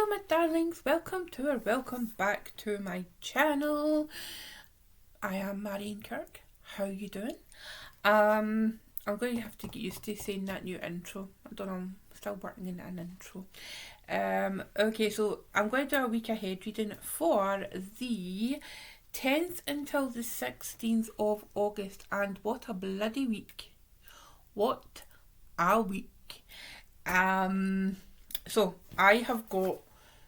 Hello my darlings, welcome back to my channel. I am Marion Kirk. How you doing? I'm going to have to get used to saying that new intro. I don't know, I'm still working in an intro. Okay, so I'm going to do a week ahead reading for the 10th until the 16th of August, and what a bloody week. What a week. So I have got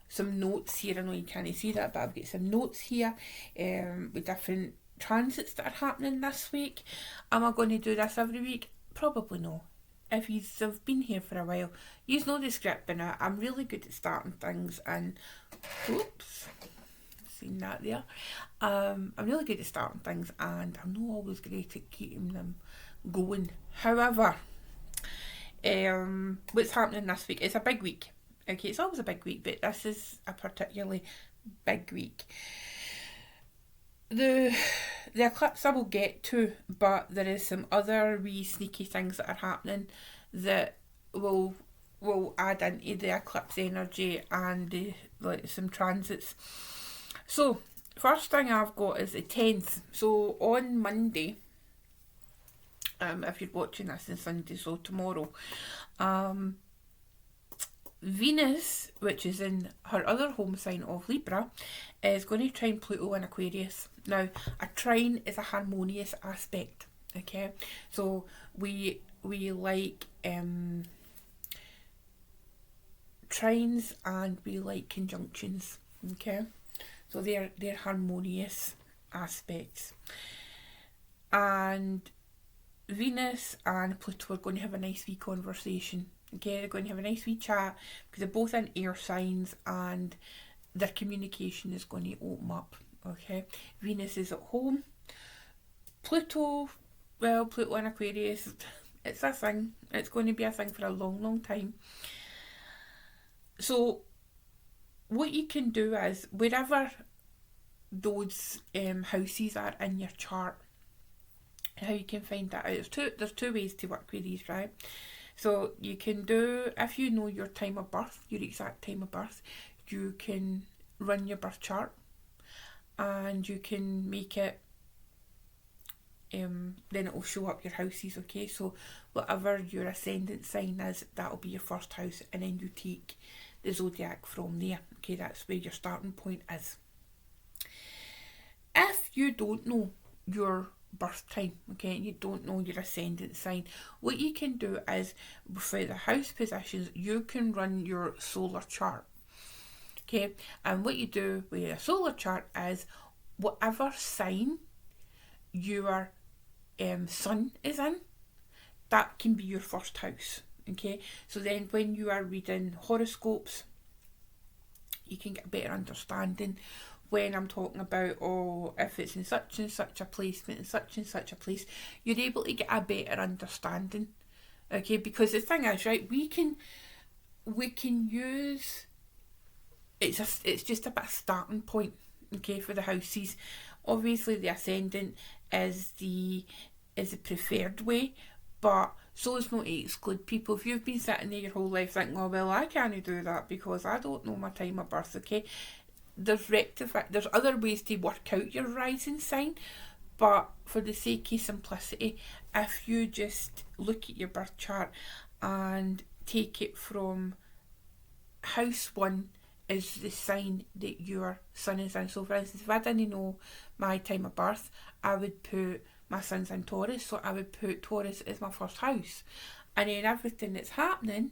some notes here. I know you can't see that, but I've got some notes here with different transits that are happening this week. Am I going to do this every week? Probably no. If you've been here for a while, you know the script by now. I'm really good at starting things, and oops, seen that there. I'm really good at starting things, and I'm not always great at keeping them going. However, what's happening this week? It's a big week. Okay, it's always a big week, but this is a particularly big week. The eclipse I will get to, but there is some other wee sneaky things that are happening that will add into the eclipse energy and some transits. So first thing I've got is the 10th. So on Monday, if you're watching this on Sunday, so tomorrow, Venus, which is in her other home sign of Libra, is going to trine Pluto in Aquarius. Now, a trine is a harmonious aspect, okay? So we like trines and we like conjunctions, okay? So they're harmonious aspects. And Venus and Pluto are going to have a nice wee conversation. Okay, they're going to have a nice wee chat because they're both in air signs and their communication is going to open up. Okay, Venus is at home. Pluto in Aquarius, it's a thing. It's going to be a thing for a long, long time. So what you can do is, wherever those houses are in your chart, how you can find that out. There's two ways to work with these, right? So you can do, if you know your time of birth, your exact time of birth, you can run your birth chart and you can make it, then it will show up your houses, okay? So whatever your ascendant sign is, that'll be your first house, and then you take the zodiac from there, okay? That's where your starting point is. If you don't know your birth time, okay, and you don't know your ascendant sign, what you can do is, for the house positions, you can run your solar chart, okay? And what you do with a solar chart is, whatever sign your sun is in, that can be your first house, okay? So then when you are reading horoscopes, you can get a better understanding. When I'm talking about, if it's in such and such a placement, in such and such a place, you're able to get a better understanding, okay? Because the thing is, right, we can use, it's just a bit of starting point, okay, for the houses. Obviously the ascendant is the preferred way, but so it's not to exclude people. If you've been sitting there your whole life thinking, oh well, I can't do that because I don't know my time of birth, okay, there's other ways to work out your rising sign, but for the sake of simplicity, if you just look at your birth chart and take it from house 1 is the sign that your sun is in. So for instance, if I didn't know my time of birth, I would put my sun's in Taurus, so I would put Taurus as my first house, and then everything that's happening,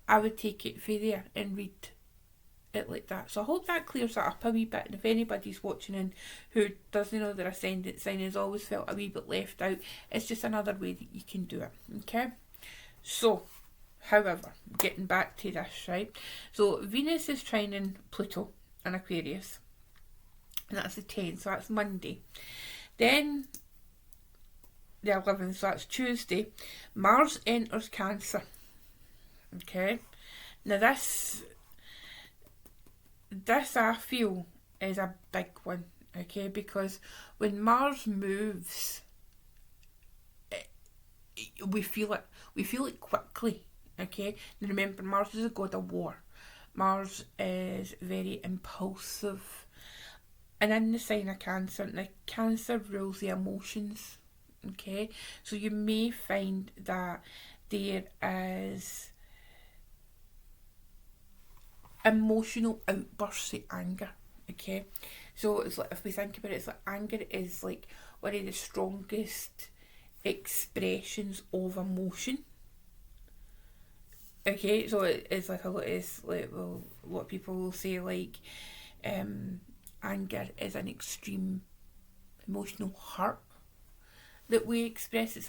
I would take it from there and read it like that. So I hope that clears that up a wee bit, and if anybody's watching and who doesn't know their ascendant sign, has always felt a wee bit left out, it's just another way that you can do it, okay? So, however, getting back to this, right? So Venus is trining Pluto in Aquarius, and that's the 10th, so that's Monday. Then the 11th, so that's Tuesday, Mars enters Cancer, okay? Now this I feel is a big one, okay, because when Mars moves, we feel it quickly, okay? And remember, Mars is a god of war, Mars is very impulsive. And in the sign of Cancer, now Cancer rules the emotions. Okay, so you may find that there is emotional outbursts of anger. Okay, so it's like, if we think about it, it's like anger is like one of the strongest expressions of emotion. Okay, so it's like it's like, well, a lot of people will say like anger is an extreme emotional hurt that we express. It's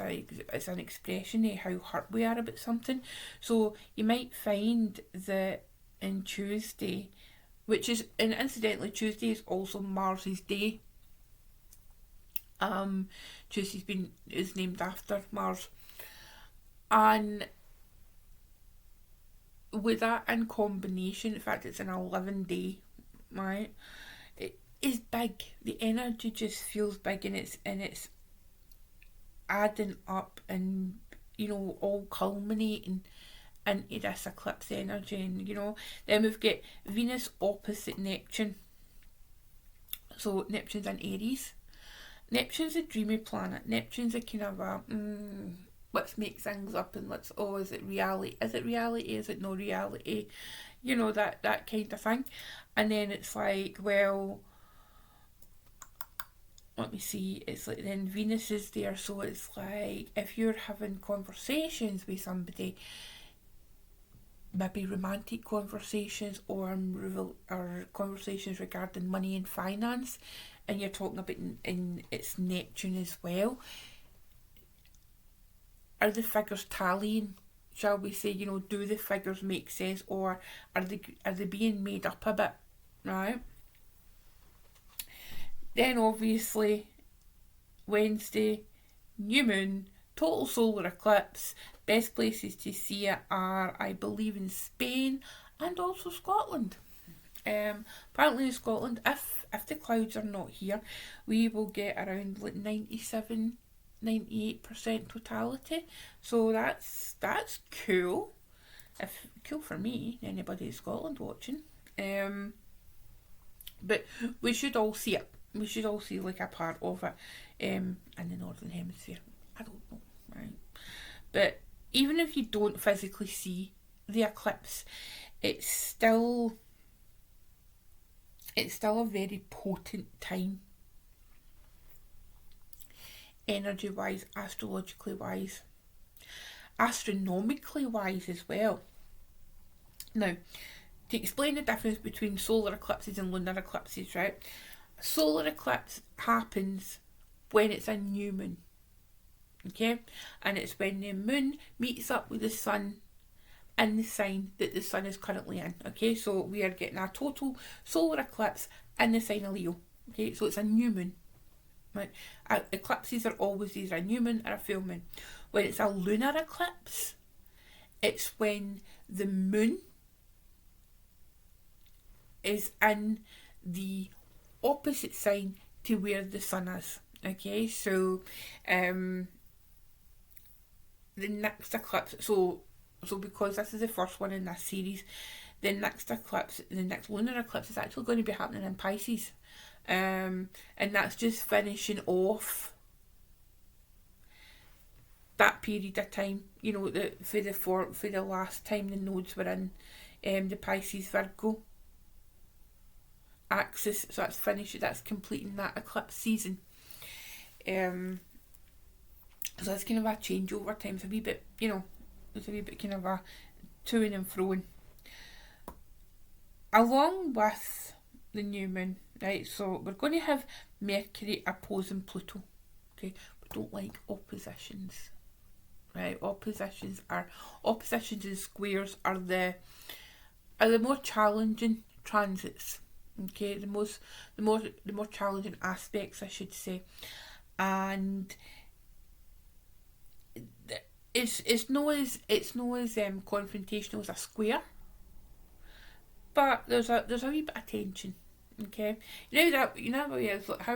an expression of how hurt we are about something. So you might find that in Tuesday, which is, and incidentally, Tuesday is also Mars's day. Tuesday's is named after Mars, and with that in combination, in fact, it's an 11-day, right? It is big. The energy just feels big, and it's adding up, and all culminating into this eclipse energy. And then we've got Venus opposite Neptune. So Neptune's in Aries. Neptune's a dreamy planet. Neptune's a kind of a let's make things up, and is it reality? Is it reality? Is it no reality? That kind of thing. And then it's like, well, let me see, it's like then Venus is there, so it's like if you're having conversations with somebody, maybe romantic conversations or conversations regarding money and finance, and you're talking about in it's Neptune as well, are the figures tallying, shall we say? Do the figures make sense, or are they being made up a bit, right? Then obviously Wednesday, new moon, total solar eclipse. Best places to see it are, I believe, in Spain and also Scotland. Apparently in Scotland, if the clouds are not here, we will get around like 98% totality. So that's cool. Cool for me, anybody in Scotland watching. But we should all see it. We should all see like a part of it in the Northern Hemisphere. I don't know, right? But even if you don't physically see the eclipse, it's still a very potent time, energy wise, astrologically wise, astronomically wise as well. Now, to explain the difference between solar eclipses and lunar eclipses, right? A solar eclipse happens when it's a new moon, okay? And it's when the moon meets up with the sun in the sign that the sun is currently in, okay? So we are getting a total solar eclipse in the sign of Leo, okay? So it's a new moon, right? Eclipses are always either a new moon or a full moon. When it's a lunar eclipse, it's when the moon is in the opposite sign to where the sun is. Okay, so the next eclipse, so because this is the first one in this series, the next lunar eclipse is actually going to be happening in Pisces. And that's just finishing off that period of time, for the last time the nodes were in the Pisces Virgo axis. So that's finished, that's completing that eclipse season. So that's kind of a changeover time. It's a wee bit, it's a wee bit kind of a to and froing. Along with the new moon, right? So we're going to have Mercury opposing Pluto. Okay, we don't like oppositions, right? Oppositions and squares are the more challenging transits. Okay, the more challenging aspects, I should say, and it's not as confrontational as a square, but there's a wee bit of tension. Okay, how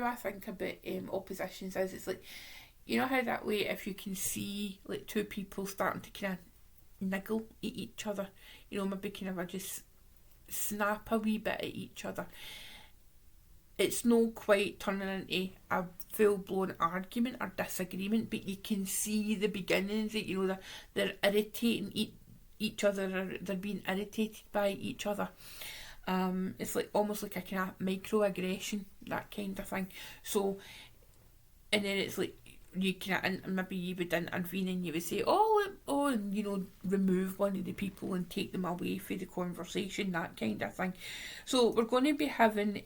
I think about oppositions is, it's like, how that way, if you can see like two people starting to kind of niggle at each other, maybe kind of just snap a wee bit at each other. It's no quite turning into a full-blown argument or disagreement, but you can see the beginnings that, you know, they're irritating each other, or they're being irritated by each other. It's like almost like a kind of microaggression, that kind of thing. So, and then it's like you can, and maybe you would intervene and you would say, and, you know, remove one of the people and take them away from the conversation, that kind of thing. So we're going to be having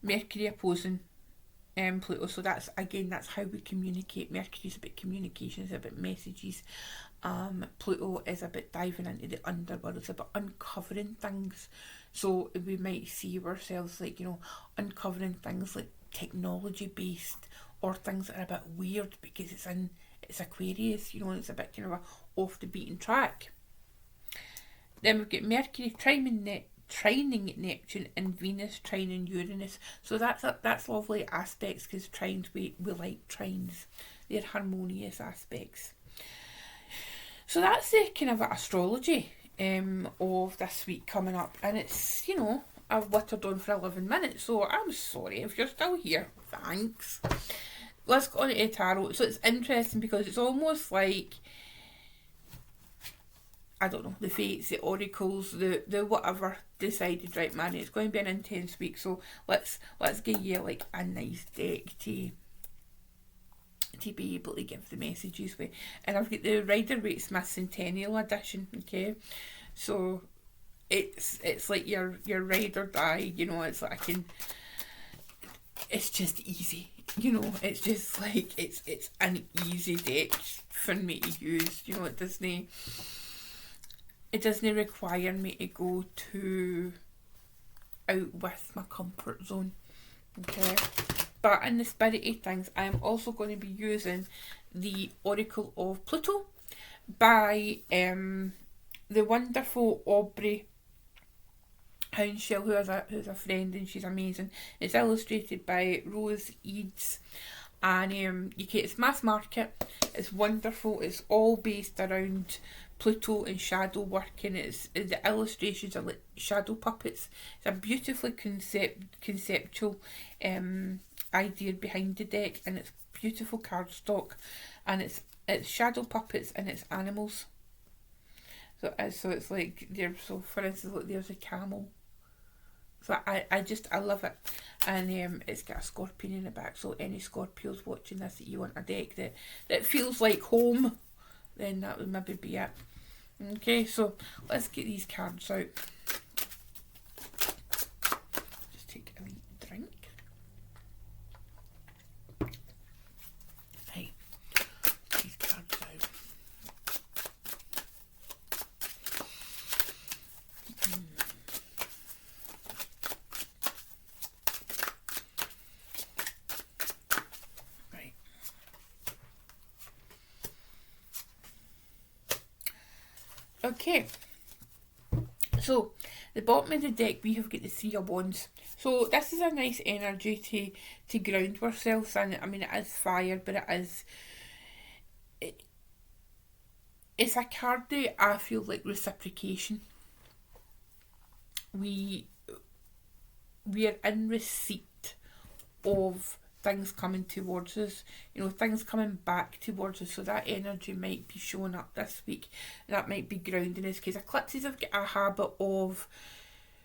Mercury opposing Pluto. So that's how we communicate. Mercury's about communications, about messages. Pluto is about diving into the underworld. It's about uncovering things. So we might see ourselves like, you know, uncovering things like technology based, or things that are a bit weird because it's Aquarius, you know, it's a bit kind of a off the beaten track. Then we've got Mercury trining Neptune and Venus trining Uranus. So that's lovely aspects, because trines, we like trines. They're harmonious aspects. So that's the kind of astrology of this week coming up, and it's, you know, I've wittered on for 11 minutes, so I'm sorry if you're still here. Thanks. Let's go on to tarot. So it's interesting because it's almost like, I don't know, the fates, the oracles, the whatever decided, right, man, it's going to be an intense week, so let's give you like a nice deck to be able to give the messages with. And I've got the Rider-Waite-Smith Centennial Edition, okay? So it's like your ride or die, you know, it's like it's just easy, you know, it's just like, it's an easy deck for me to use, you know, it doesn't require me to go too out with my comfort zone, okay? But in the spirit of things, I am also going to be using the Oracle of Pluto by the wonderful Aubrey Hounshell, who's a friend, and she's amazing. It's illustrated by Rose Eads, and you get, it's mass market. It's wonderful. It's all based around Pluto and shadow work, and the illustrations are like shadow puppets. It's a beautifully conceptual idea behind the deck, and it's beautiful cardstock, and it's shadow puppets and it's animals. So it's like for instance, look, there's a camel. So I love it, and it's got a scorpion in the back. So any Scorpios watching this that you want a deck that feels like home, then that would maybe be it. Okay, so let's get these cards out. Just take a wee drink. Right, these cards out. Right. Okay. So, the bottom of the deck, we have got the Three of Wands. So, this is a nice energy to ground ourselves in. I mean, it is fire, but it's a card that I feel like reciprocation. We are in receipt of things coming towards us, you know, things coming back towards us. So that energy might be showing up this week. That might be grounding us, because eclipses have got a habit of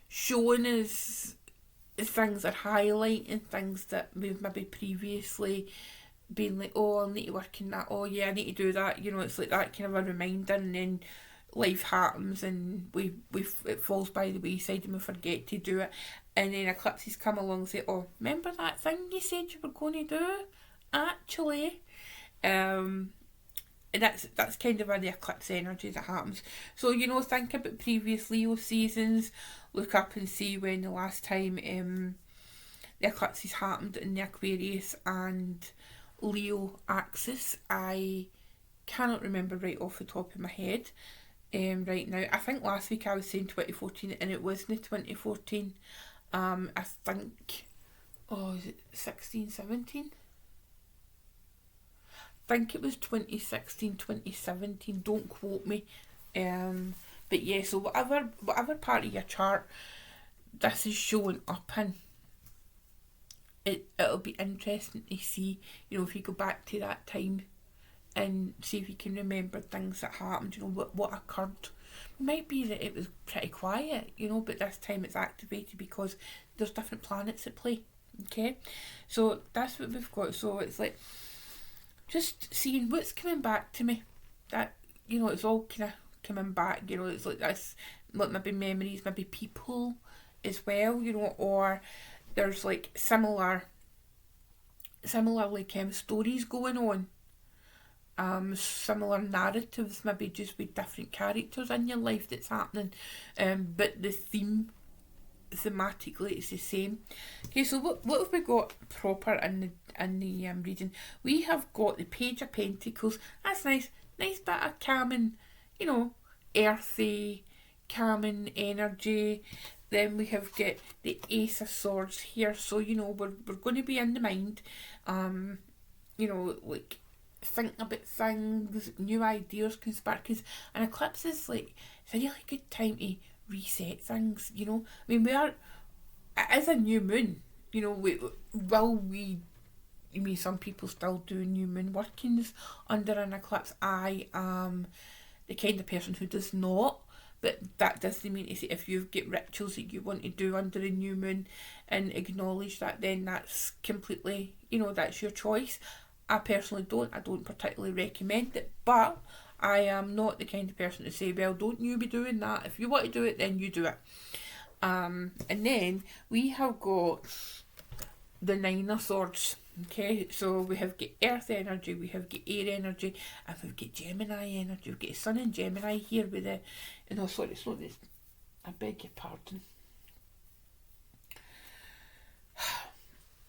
showing us things, are highlighting things that we've maybe previously been like, oh, I need to work in that, oh yeah, I need to do that, you know, it's like that kind of a reminder, and then life happens and it falls by the wayside and we forget to do it, and then eclipses come along and say, oh, remember that thing you said you were going to do, actually, and that's kind of where the eclipse energy that happens. So, you know, think about previous Leo seasons, look up and see when the last time the eclipses happened in the Aquarius and Leo axis. I cannot remember right off the top of my head right now. I think last week I was saying 2014, and it wasn't 2014. I think, is it 16, 17? I think it was 2016, 2017. Don't quote me. But yeah, so whatever part of your chart this is showing up in, it'll be interesting to see, if you go back to that time and see if you can remember things that happened, what occurred. It might be that it was pretty quiet, but this time it's activated because there's different planets at play. Okay, so that's what we've got. So it's like just seeing what's coming back to me. That it's all kind of coming back. It's like this, like maybe memories, maybe people as well. Or there's like similarly kind of stories going on. Similar narratives, maybe just with different characters in your life that's happening, but the thematically it's the same. Okay, so what have we got proper in the reading? We have got the Page of Pentacles. That's nice bit of calming, earthy, calming energy. Then we have got the Ace of Swords here, so we're going to be in the mind, like thinking about things, new ideas can spark, because an eclipse is like, it's a really good time to reset things, I mean, it is a new moon, some people still do new moon workings under an eclipse. I am the kind of person who does not, but that doesn't mean to say if you've got rituals that you want to do under a new moon and acknowledge that, then that's completely, that's your choice. I personally I don't particularly recommend it, but I am not the kind of person to say, well, don't you be doing that. If you want to do it, then you do it. And then we have got the Nine of Swords. Okay, so we have got Earth energy, we have got air energy, and we've got Gemini energy. We've got Sun and Gemini here with the, sorry, it's not this. I beg your pardon.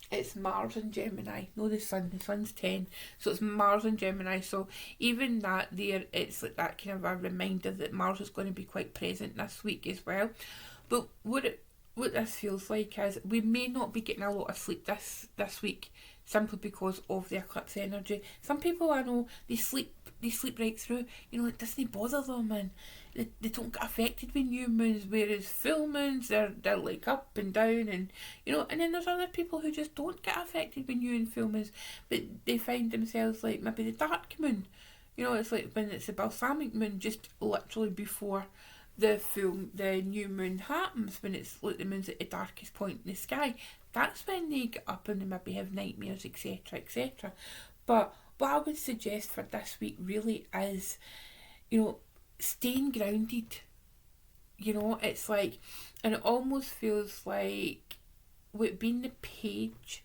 It's Mars and Gemini, no the Sun's 10, so it's Mars and Gemini, so even that there, it's like that kind of a reminder that Mars is going to be quite present this week as well. But what this feels like is we may not be getting a lot of sleep this week, simply because of the eclipse energy. Some people I know, they sleep right through, it doesn't bother them, and they don't get affected with new moons, whereas full moons, they're like up and down, and and then there's other people who just don't get affected with new and full moons, but they find themselves like maybe the dark moon, it's like when it's the balsamic moon, just literally before the new moon happens, when it's like the moon's at the darkest point in the sky. That's when they get up and they maybe have nightmares, etc, etc. But what I would suggest for this week really is, staying grounded. It's like, and it almost feels like with being the Page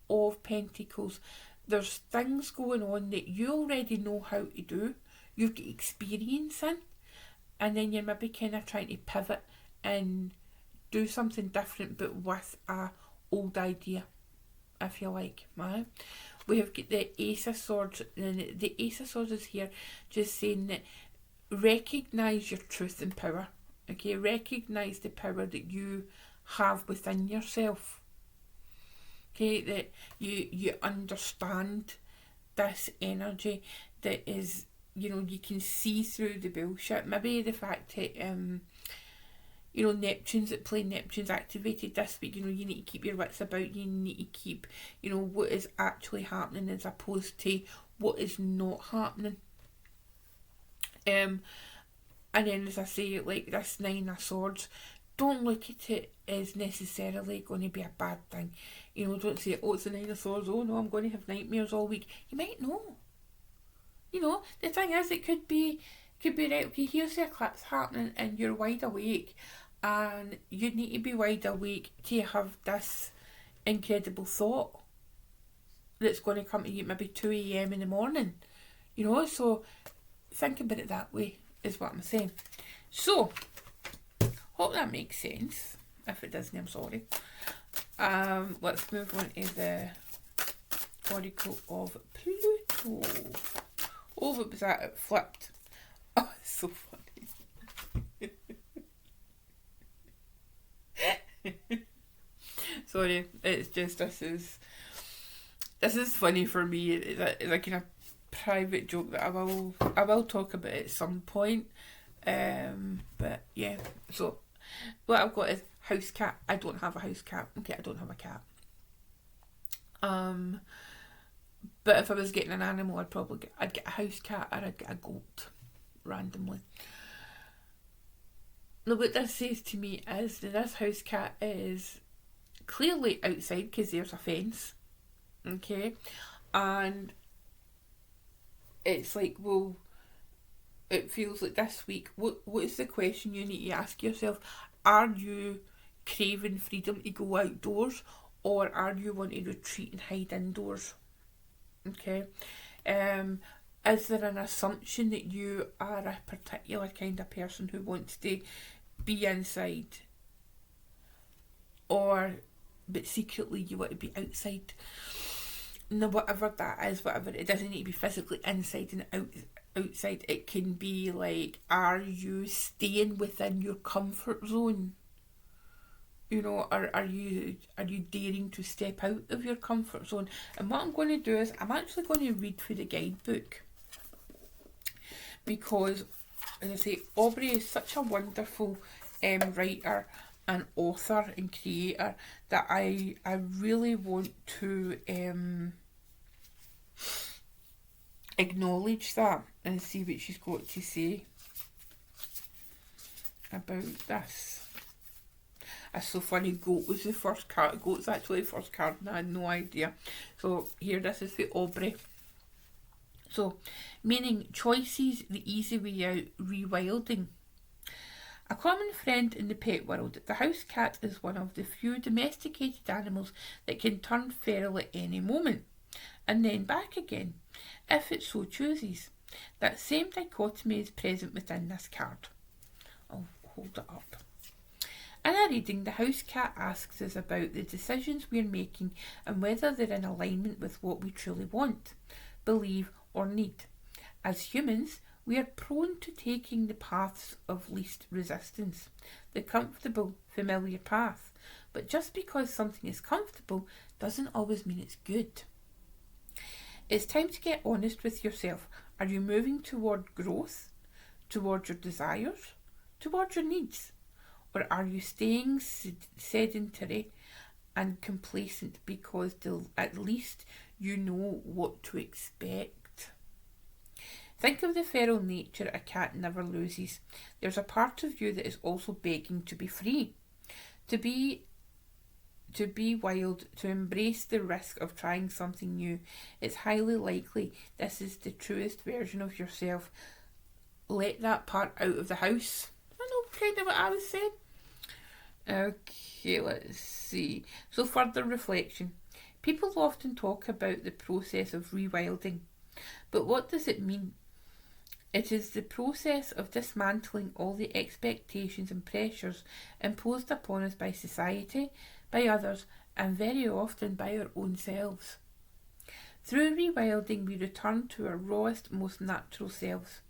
of Pentacles, there's things going on that you already know how to do, you've got experience in, and then you're maybe kind of trying to pivot and do something different, but with a old idea, if you like, right? We have got the Ace of Swords, and the Ace of Swords is here just saying that recognise your truth and power. Okay, recognise the power that you have within yourself. Okay, that you understand this energy that is, you can see through the bullshit. Maybe the fact that Neptune's at play, Neptune's activated this week, you need to keep your wits about, you need to keep, what is actually happening as opposed to what is not happening. And then, as I say, like this Nine of Swords, don't look at it as necessarily going to be a bad thing. Don't say, oh, it's the Nine of Swords, oh no, I'm going to have nightmares all week. You might know. The thing is, it could be right, okay, here's the eclipse happening and you're wide awake, and you need to be wide awake to have this incredible thought that's going to come to you maybe 2 a.m. in the morning. So think about it that way, is what I'm saying. So, hope that makes sense. If it doesn't, I'm sorry. Let's move on to the Oracle of Pluto. Oh, what was that? It flipped. Oh, it's so funny. Sorry, it's just, this is funny for me. It's like in a private joke that I will talk about at some point. But yeah, so what I've got is house cat. I don't have a house cat. Okay, I don't have a cat. But if I was getting an animal, I'd get a house cat or I'd get a goat randomly. Now, what this says to me is that this house cat is clearly outside because there's a fence, okay, and it's like, well, it feels like this week. What is the question you need to ask yourself? Are you craving freedom to go outdoors, or are you wanting to retreat and hide indoors? Okay. Is there an assumption that you are a particular kind of person who wants to be inside, or but secretly you want to be outside? Now, whatever that is, whatever, it doesn't need to be physically inside and outside. It can be like, are you staying within your comfort zone? You know, are you daring to step out of your comfort zone? And what I'm going to do is I'm actually going to read through the guidebook, because, as I say, Aubrey is such a wonderful writer and author and creator that I really want to acknowledge that and see what she's got to say about this. It's so funny, goat was the first card. Goat's actually the first card and I had no idea. So here, this is the Aubrey. So, meaning choices, the easy way out, rewilding. A common friend in the pet world, the house cat is one of the few domesticated animals that can turn feral at any moment, and then back again, if it so chooses. That same dichotomy is present within this card. I'll hold it up. In our reading, the house cat asks us about the decisions we're making and whether they're in alignment with what we truly want, believe, or need. As humans, we are prone to taking the paths of least resistance, the comfortable, familiar path. But just because something is comfortable doesn't always mean it's good. It's time to get honest with yourself. Are you moving toward growth, towards your desires, towards your needs? Or are you staying sedentary and complacent because at least you know what to expect? Think of the feral nature a cat never loses. There's a part of you that is also begging to be free, to be wild, to embrace the risk of trying something new. It's highly likely this is the truest version of yourself. Let that part out of the house. I know kind of what I was saying. Okay, let's see. So, further reflection. People often talk about the process of rewilding, but what does it mean? It is the process of dismantling all the expectations and pressures imposed upon us by society, by others, and very often by our own selves. Through rewilding, we return to our rawest, most natural selves.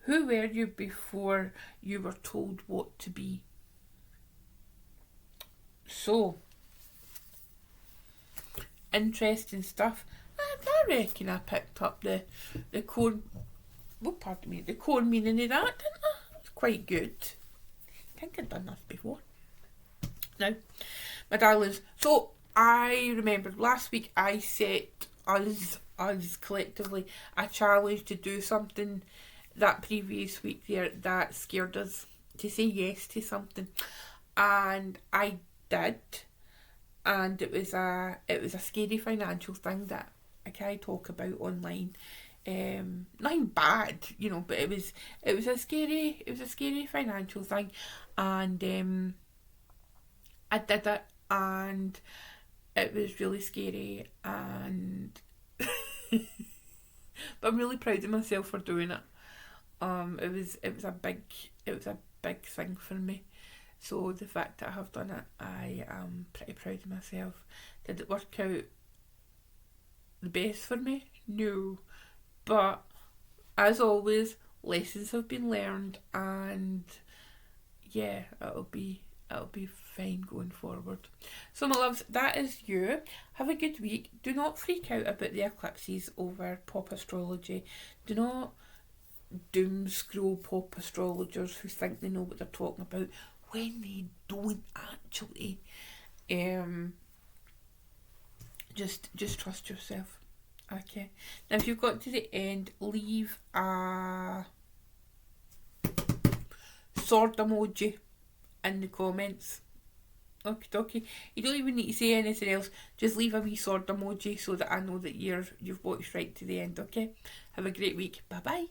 Who were you before you were told what to be? So, interesting stuff. I reckon I picked up the core, the core meaning of that, didn't I? It's quite good. I think I've done this before. Now, my darlings, so I remembered last week I set us collectively a challenge to do something that previous week there that scared us, to say yes to something, and I did, and it was a scary financial thing that I can't talk about online. Nothing bad, you know, but it was a scary financial thing, and I did it, and it was really scary, and but I'm really proud of myself for doing it. It was a big thing for me. So the fact that I have done it, I am pretty proud of myself. Did it work out the best for me? No. But as always, lessons have been learned, and yeah, it'll be fine going forward. So my loves, that is you. Have a good week. Do not freak out about the eclipses over pop astrology. Do not doom scroll pop astrologers who think they know what they're talking about when they don't actually. Just trust yourself. Okay. Now if you've got to the end, leave a sword emoji in the comments. Okay. You don't even need to say anything else. Just leave a wee sword emoji so that I know that you've watched right to the end. Okay. Have a great week. Bye bye.